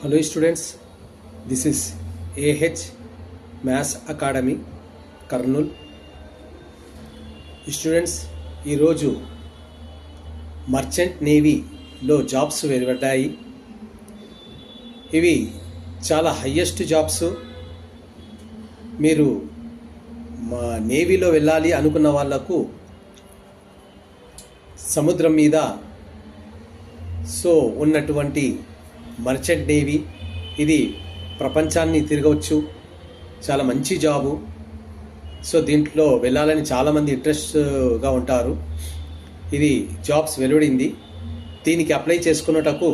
Hello students, this is AH Maths Academy, Karnool. Students ఈరోజు merchant నేవీలో jobs వెలువడ్డాయి. ఇవి చాలా హయ్యెస్ట్ జాబ్స్. మీరు మా నేవీలో వెళ్ళాలి అనుకున్న వాళ్లకు సముద్రం మీద ఉన్నటువంటి మర్చెంట్ నేవీ, ఇది ప్రపంచాన్ని తిరగవచ్చు. చాలా మంచి జాబు. దీంట్లో వెళ్ళాలని చాలామంది ఇంట్రెస్ట్గా ఉంటారు. ఇది జాబ్స్ వెలువడింది. దీనికి అప్లై చేసుకున్నటకు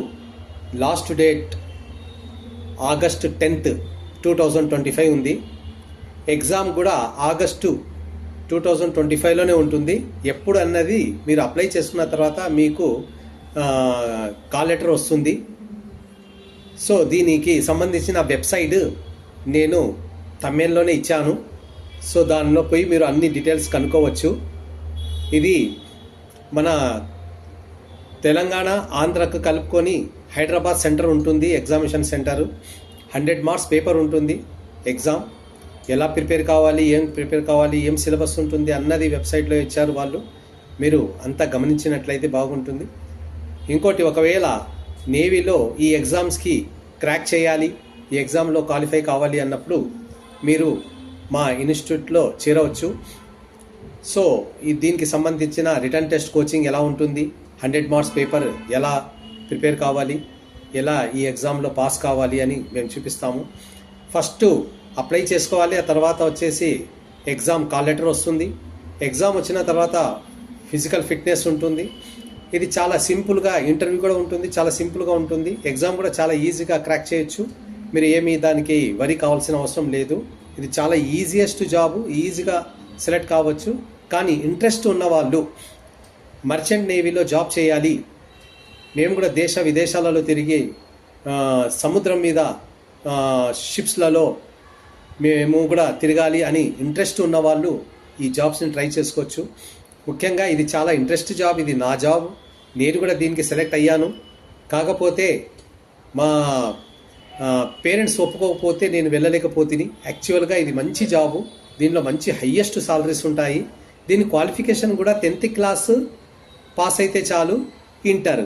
లాస్ట్ డేట్ ఆగస్ట్ 10th, 2025 ఉంది. ఎగ్జామ్ కూడా ఆగస్టు 2025లోనే ఉంటుంది. ఎప్పుడు అన్నది మీరు అప్లై చేసుకున్న తర్వాత మీకు కాల్ లెటర్ వస్తుంది. దీనికి సంబంధించిన వెబ్సైట్ నేను తమిళ్లోనే ఇచ్చాను. దానిలో పోయి మీరు అన్ని డీటెయిల్స్ కనుక్కోవచ్చు. ఇది మన తెలంగాణ ఆంధ్రకు కలుపుకొని హైదరాబాద్ సెంటర్ ఉంటుంది. ఎగ్జామినేషన్ సెంటర్ 100 మార్క్స్ పేపర్ ఉంటుంది. ఎగ్జామ్ ఎలా ప్రిపేర్ కావాలి, ఏం సిలబస్ ఉంటుంది అన్నది వెబ్సైట్లో ఇచ్చారు వాళ్ళు. మీరు అంతా గమనించినట్లయితే బాగుంటుంది. ఇంకోటి, ఒకవేళ నేవీలో ఈ ఎగ్జామ్స్కి క్రాక్ చేయాలి, ఈ ఎగ్జామ్లో క్వాలిఫై కావాలి అన్నప్పుడు మీరు మా ఇన్స్టిట్యూట్లో చేరవచ్చు. దీనికి సంబంధించిన రిటర్న్ టెస్ట్ కోచింగ్ ఎలా ఉంటుంది, 100 మార్క్స్ పేపర్ ఎలా ప్రిపేర్ కావాలి, ఎలా ఈ ఎగ్జామ్లో పాస్ కావాలి అని మేము చూపిస్తాము. ఫస్ట్ అప్లై చేసుకోవాలి. ఆ తర్వాత వచ్చేసి ఎగ్జామ్ కాల్ లెటర్ వస్తుంది. ఎగ్జామ్ వచ్చిన తర్వాత ఫిజికల్ ఫిట్నెస్ ఉంటుంది. ఇది చాలా సింపుల్గా, ఇంటర్వ్యూ కూడా ఉంటుంది, చాలా సింపుల్గా ఉంటుంది. ఎగ్జామ్ కూడా చాలా ఈజీగా క్రాక్ చేయొచ్చు. మీరు ఏమీ దానికి వరి కావాల్సిన అవసరం లేదు. ఇది చాలా ఈజియెస్ట్ జాబు, ఈజీగా సెలెక్ట్ కావచ్చు. కానీ ఇంట్రెస్ట్ ఉన్నవాళ్ళు మర్చెంట్ నేవీలో జాబ్ చేయాలి, మేము కూడా దేశ విదేశాలలో తిరిగి సముద్రం మీద షిప్స్లలో మేము కూడా తిరగాలి అని ఇంట్రెస్ట్ ఉన్నవాళ్ళు ఈ జాబ్స్ని ట్రై చేసుకోవచ్చు. ముఖ్యంగా ఇది చాలా ఇంట్రెస్ట్ జాబ్. ఇది నా జాబ్. నేను కూడా దీనికి సెలెక్ట్ అయ్యాను. కాకపోతే మా పేరెంట్స్ ఒప్పుకోకపోతే నేను వెళ్ళలేకపోతుంది. యాక్చువల్గా ఇది మంచి జాబు. దీనిలో మంచి హయ్యెస్ట్ సాలరీస్ ఉంటాయి. దీని క్వాలిఫికేషన్ కూడా 10th క్లాస్ పాస్ అయితే చాలు. ఇంటర్,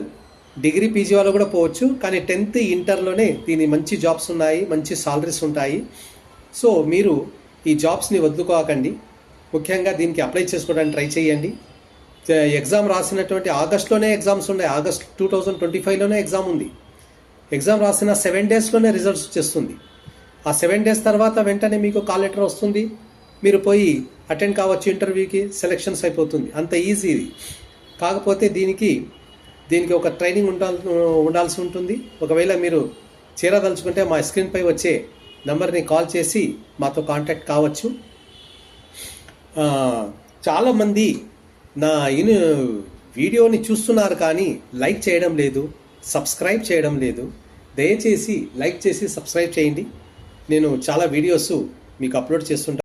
డిగ్రీ, పీజీ వాళ్ళు కూడా పోవచ్చు. కానీ 10th ఇంటర్లోనే దీని మంచి జాబ్స్ ఉన్నాయి, మంచి సాలరీస్ ఉంటాయి. మీరు ఈ జాబ్స్ని వదులుకోకండి. ముఖ్యంగా దీనికి అప్లై చేసుకోవడానికి ట్రై చేయండి. ఎగ్జామ్ రాసినటువంటి ఆగస్ట్లోనే ఎగ్జామ్స్ ఉన్నాయి. ఆగస్ట్ 2025లోనే ఎగ్జామ్ ఉంది. ఎగ్జామ్ రాసిన 7 డేస్లోనే రిజల్ట్స్ వచ్చేస్తుంది. ఆ 7 డేస్ తర్వాత వెంటనే మీకు కాల్ లెటర్ వస్తుంది. మీరు పోయి అటెండ్ కావచ్చు ఇంటర్వ్యూకి, సెలెక్షన్స్ అయిపోతుంది. అంత ఈజీ ఇది. కాకపోతే దీనికి ఒక ట్రైనింగ్ ఉండాల్సి ఉంటుంది. ఒకవేళ మీరు చేరదలుచుకుంటే మా స్క్రీన్పై వచ్చే నెంబర్ని కాల్ చేసి మాతో కాంటాక్ట్ కావచ్చు. చాలామంది నా వీడియోని చూస్తున్నారు కానీ లైక్ చేయడం లేదు, సబ్స్క్రైబ్ చేయడం లేదు. దయచేసి లైక్ చేసి సబ్స్క్రైబ్ చేయండి. నేను చాలా వీడియోస్ మీకు అప్లోడ్ చేస్తుంటాను.